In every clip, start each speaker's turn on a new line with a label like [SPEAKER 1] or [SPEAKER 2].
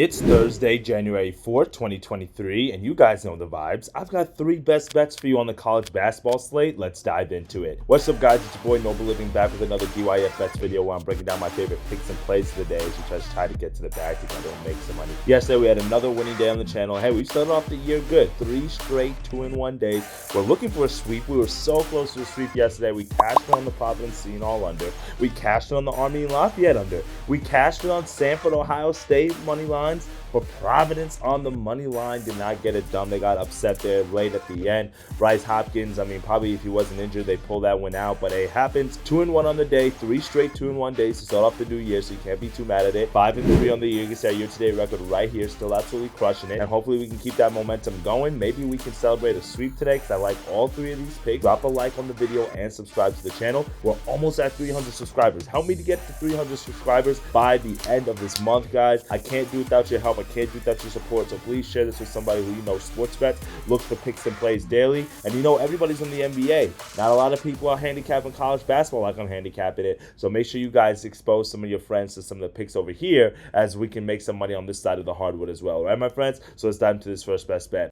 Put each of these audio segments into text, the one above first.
[SPEAKER 1] It's Thursday, January 4th, 2023, and you guys know the vibes. I've got three best bets for you on the college basketball slate. Let's dive into it. What's up, guys? It's your boy Noble Living back with another BYF Bets video where I'm breaking down my favorite picks and plays of the day as we just try to get to the bag together and make some money. Yesterday, we had another winning day on the channel. Hey, we started off the year good. 3 straight 2-in-1 days. We're looking for a sweep. We were so close to a sweep yesterday. We cashed it on the Providence Scene all under. We cashed it on the Army and Lafayette under. We cashed it on Sanford, Ohio State money lines. But Providence on the money line did not get it done. They got upset there late at the end. Bryce Hopkins, probably if he wasn't injured, they pull that one out. But it happens. 2-1 on the day. 3 straight 2-in-1 days to start off the new year, so you can't be too mad at it. 5-3 on the year. You can see our year-to-date record right here. Still absolutely crushing it. And hopefully we can keep that momentum going. Maybe we can celebrate a sweep today because I like all three of these picks. Drop a like on the video and subscribe to the channel. We're almost at 300 subscribers. Help me to get to 300 subscribers by the end of this month, guys. I can't do it without your help. I can't do it without your support. So please share this with somebody who you know sports bets, look for picks and plays daily. And you know everybody's in the NBA. Not a lot of people are handicapping college basketball like I'm handicapping it. So make sure you guys expose some of your friends to some of the picks over here as we can make some money on this side of the hardwood as well. All right, my friends? So let's dive into this first best bet.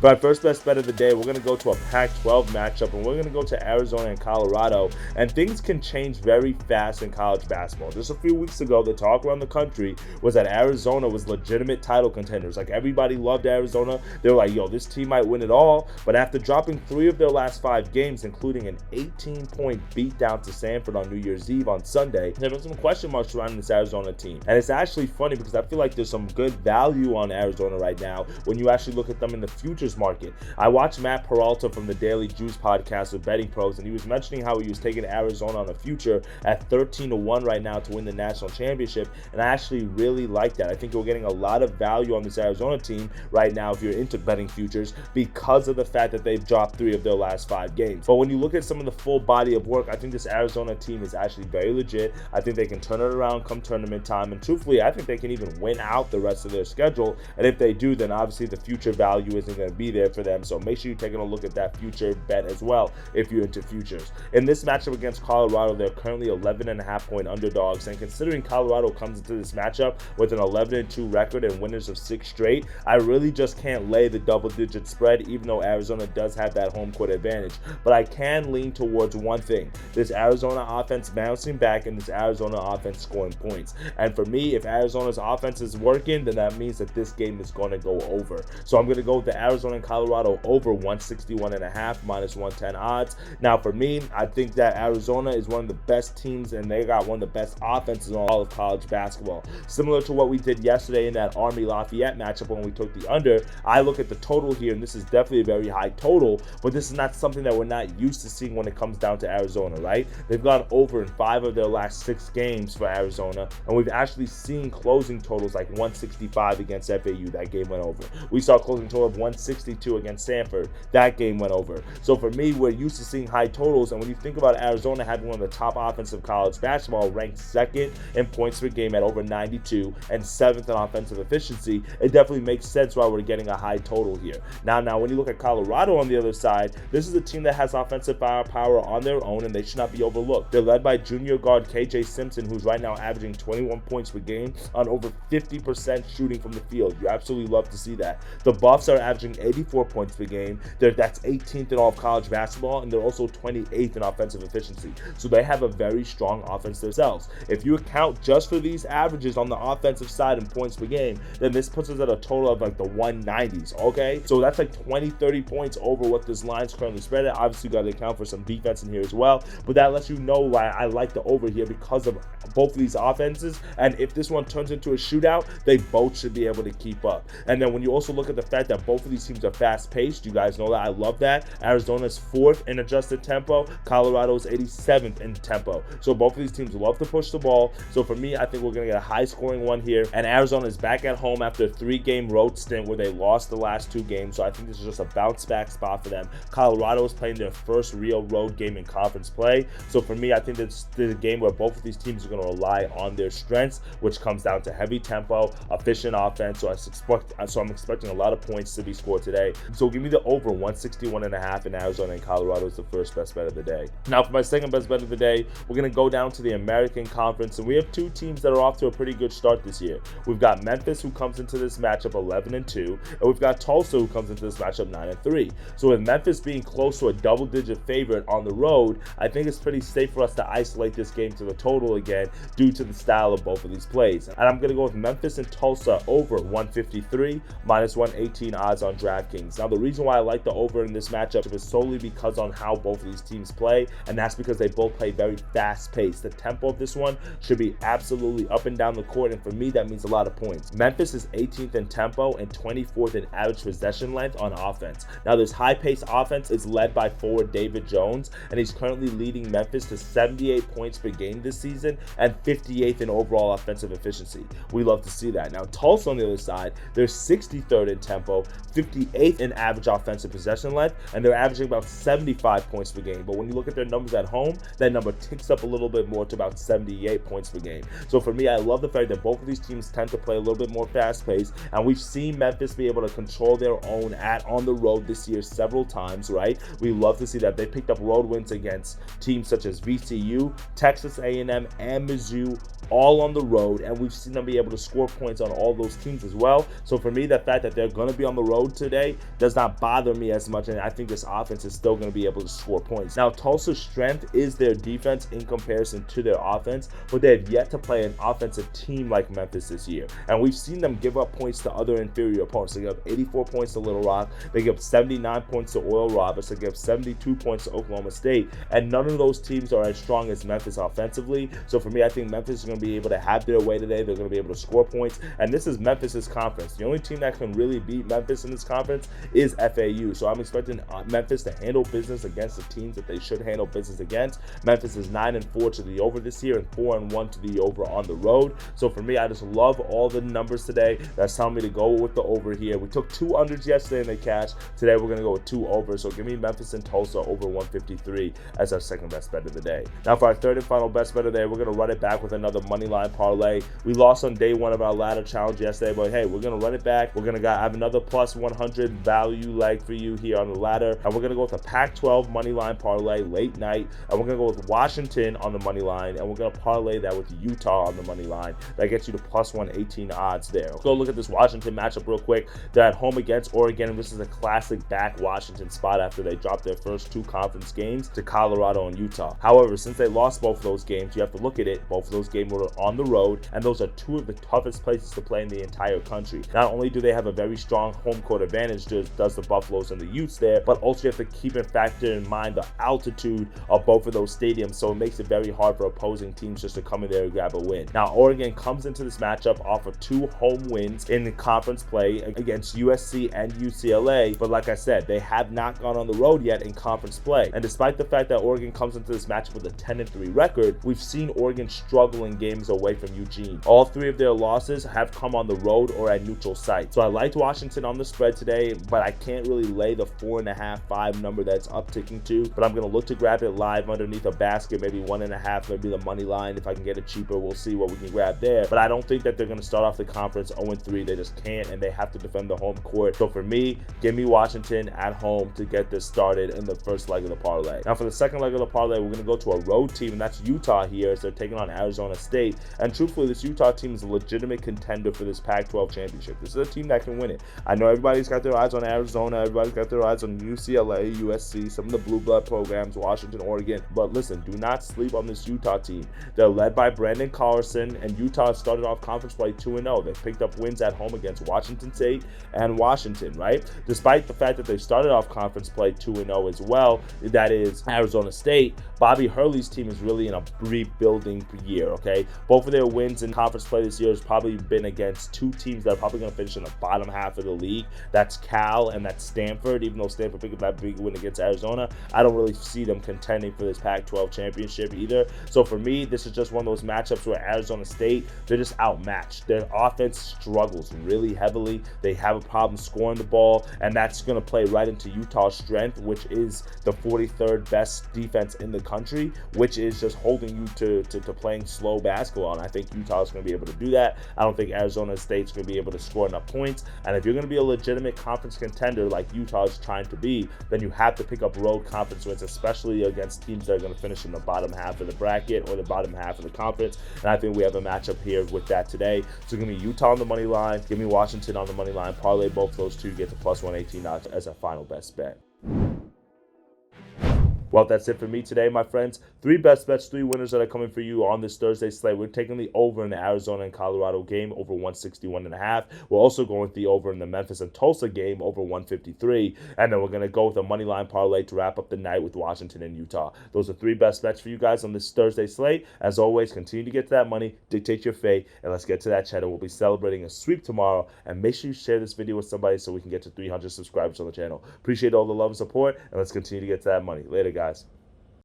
[SPEAKER 1] For our first best bet of the day, we're going to go to a Pac-12 matchup, and we're going to go to Arizona and Colorado. And things can change very fast in college basketball. Just a few weeks ago, the talk around the country was that Arizona was legitimate title contenders. Like, everybody loved Arizona. They were like, yo, this team might win it all. But after dropping 3 of their last 5 games, including an 18-point beatdown to Sanford on New Year's Eve on Sunday, there were some question marks surrounding this Arizona team. And it's actually funny because I feel like there's some good value on Arizona right now when you actually look at them in the futures market. I watched Matt Peralta from the Daily Juice podcast with Betting Pros, and he was mentioning how he was taking Arizona on a future at 13-1 right now to win the national championship, and I actually really like that. I think we're getting a lot of value on this Arizona team right now if you're into betting futures because of the fact that they've dropped 3 of their last 5 games. But when you look at some of the full body of work, I think this Arizona team is actually very legit. I think they can turn it around come tournament time, and truthfully, I think they can even win out the rest of their schedule, and if they do, then obviously the future value isn't going to be there for them. So make sure you're taking a look at that future bet as well if you're into futures. In this matchup against Colorado, they're currently 11.5-point underdogs, and considering Colorado comes into this matchup with an 11-2 record and winners of 6 straight, I really just can't lay the double-digit spread, even though Arizona does have that home court advantage. But I can lean towards one thing: this Arizona offense bouncing back and this Arizona offense scoring points. And for me, if Arizona's offense is working, then that means that this game is going to go over. So I'm going to go with the Arizona and Colorado over 161.5 minus 110 odds. Now for me, I think that Arizona is one of the best teams, and they got one of the best offenses in all of college basketball. Similar to what we did yesterday in that Army Lafayette matchup when we took the under, I look at the total here, and this is definitely a very high total, but this is not something that we're not used to seeing when it comes down to Arizona, right? They've gone over in 5 of their last 6 games for Arizona, and we've actually seen closing totals like 165 against FAU. That game went over. We saw a closing total of 162 against Sanford. That game went over. So for me, we're used to seeing high totals, and when you think about Arizona having one of the top offensive college basketball, ranked 2nd in points per game at over 92 and 7th in offensive efficiency, it definitely makes sense why we're getting a high total here. Now when you look at Colorado on the other side, this is a team that has offensive firepower on their own, and they should not be overlooked. They're led by junior guard KJ Simpson, who's right now averaging 21 points per game on over 50% shooting from the field. You absolutely love to see that. The Buffs are averaging 84 points per game. That's 18th in all of college basketball, and they're also 28th in offensive efficiency. So they have a very strong offense themselves. If you account just for these averages on the offensive side in points per game, then this puts us at a total of like the 190s, okay? So that's like 20-30 points over what this line's currently spread at. Obviously, you got to account for some defense in here as well, but that lets you know why I like the over here because of both of these offenses, and if this one turns into a shootout, they both should be able to keep up. And then when you also look at the fact that both of these teams are fast-paced, you guys know that I love that. Arizona's 4th in adjusted tempo, Colorado's 87th in tempo. So both of these teams love to push the ball. So for me, I think we're going to get a high-scoring one here, and Arizona is back at home after a 3-game road stint where they lost the last 2 games, so I think this is just a bounce-back spot for them. Colorado is playing their first real road game in conference play, so for me, I think this is a game where both of these teams are going to rely on their strengths, which comes down to heavy tempo, efficient offense, so I'm expecting a lot of points to be scored today. So give me the over 161.5 in Arizona and Colorado is the first best bet of the day. Now for my second best bet of the day, we're going to go down to the American Conference, and we have two teams that are off to a pretty good start this year. We've got Memphis, who comes into this matchup 11-2, and we've got Tulsa, who comes into this matchup 9-3. So with Memphis being close to a double-digit favorite on the road, I think it's pretty safe for us to isolate this game to the total again due to the style of both of these plays. And I'm going to go with Memphis and Tulsa over 153, minus 118 odds on DraftKings. Now the reason why I like the over in this matchup is solely because on how both of these teams play, and that's because they both play very fast-paced. The tempo of this one should be absolutely up and down the court, and for me that means a lot of points. Memphis is 18th in tempo and 24th in average possession length on offense. Now this high-paced offense is led by forward David Jones, and he's currently leading Memphis to 78 points per game this season and 58th in overall offensive efficiency. We love to see that. Now Tulsa on the other side, they're 63rd in tempo, 58th in average offensive possession length, and they're averaging about 75 points per game. But when you look at their numbers at home, that number ticks up a little bit more to about 78 points per game. So for me, I love the fact that both of these teams tend to play a little bit more fast-paced, and we've seen Memphis be able to control their own on the road this year several times, right? We love to see that. They picked up road wins against teams such as VCU, Texas A&M, and Mizzou, all on the road, and we've seen them be able to score points on all those teams as well. So for me, the fact that they're going to be on the road today does not bother me as much, and I think this offense is still going to be able to score points. Now, Tulsa's strength is their defense in comparison to their offense, but they have yet to play an offensive team like Memphis this year, and we've seen them give up points to other inferior opponents. They give up 84 points to Little Rock, they give up 79 points to Oral Roberts, they give up 72 points to Oklahoma State, and none of those teams are as strong as Memphis offensively. So for me, I think Memphis is going to be able to have their way today. They're going to be able to score points, and this is Memphis's conference. The only team that can really beat Memphis in this conference is FAU. So I'm expecting Memphis to handle business against the teams that they should handle business against. Memphis is 9-4 to the over this year and 4-1 to the over on the road. So for me, I just love all the numbers today. That's telling me to go with the over here. We took 2 unders yesterday and they cashed. Today we're going to go with 2 overs. So give me Memphis and Tulsa over 153 as our second best bet of the day. Now for our third and final best bet of the day, we're going to run it back with another money line parlay. We lost on day one of our ladder challenge yesterday, but hey, we're going to run it back. We're going to have another plus 100 value leg for you here on the ladder, and we're going to go with a Pac-12 money line parlay late night, and we're going to go with Washington on the money line, and we're going to parlay that with Utah on the money line. That gets you to plus 118 odds there. Let's go look at this Washington matchup real quick. They're at home against Oregon, and this is a classic back Washington spot after they dropped their first 2 conference games to Colorado and Utah. However, since they lost both of those games, you have to look at it. Both of those games were on the road, and those are 2 of the toughest places to play in the entire country. Not only do they have a very strong home court advantage, does the Buffaloes and the Utes there, but also you have to keep and factor in mind the altitude of both of those stadiums, so it makes it very hard for opposing teams just to come in there and grab a win. Now, Oregon comes into this matchup off of 2 home wins in the conference play against USC and UCLA, but like I said, they have not gone on the road yet in conference play. And despite the fact that Oregon comes into this matchup with a 10-3 record, we've seen Oregon struggle in games away from Eugene. All 3 of their losses have come on the road or at neutral site. So I liked Washington on the spread today, but I can't really lay the 4.5, 5 number that's upticking to, but I'm going to look to grab it live underneath a basket, maybe 1.5, maybe the money line. If I can get it cheaper, we'll see what we can grab there. But I don't think that they're going to start off the conference 0-3. They just can't, and they have to defend the home court. So for me, give me Washington at home to get this started in the first leg of the parlay. Now for the second leg of the parlay, we're going to go to a road team, and that's Utah here as they're taking on Arizona State. And truthfully, this Utah team is a legitimate contender for this Pac-12 championship. This is a team that can win it. I know everybody's got their eyes on Arizona, everybody's got their eyes on UCLA, USC, some of the blue blood programs, Washington, Oregon. But listen, do not sleep on this Utah team. They're led by Brandon Carlson, and Utah started off conference play 2-0. They picked up wins at home against Washington State and Washington, right? Despite the fact that they started off conference play 2-0 as well, that is Arizona State, Bobby Hurley's team is really in a rebuilding year, okay? Both of their wins in conference play this year has probably been against 2 teams that are probably going to finish in the bottom half of the league. That's Cal and that's Stanford. Even though Stanford picked up that big win against Arizona, I don't really see them contending for this Pac-12 championship either. So for me, this is just one of those matchups where Arizona State, they're just outmatched. Their offense struggles really heavily. They have a problem scoring the ball, and that's going to play right into Utah's strength, which is the 43rd best defense in the country, which is just holding you to playing slow basketball. And I think Utah's going to be able to do that. I don't think Arizona State's going to be able to score enough points. And if you're going to be a legitimate a conference contender like Utah is trying to be, then you have to pick up road conference wins, especially against teams that are going to finish in the bottom half of the bracket or the bottom half of the conference. And I think we have a matchup here with that today. So give me Utah on the money line, give me Washington on the money line, parlay both those two, get to plus 118 odds as a final best bet. Well, that's it for me today, my friends. 3 best bets, 3 winners that are coming for you on this Thursday slate. We're taking the over in the Arizona and Colorado game, over 161.5. We're also going with the over in the Memphis and Tulsa game, over 153. And then we're going to go with a money line parlay to wrap up the night with Washington and Utah. Those are 3 best bets for you guys on this Thursday slate. As always, continue to get to that money, dictate your fate, and let's get to that cheddar. We'll be celebrating a sweep tomorrow, and make sure you share this video with somebody so we can get to 300 subscribers on the channel. Appreciate all the love and support, and let's continue to get to that money. Later, guys.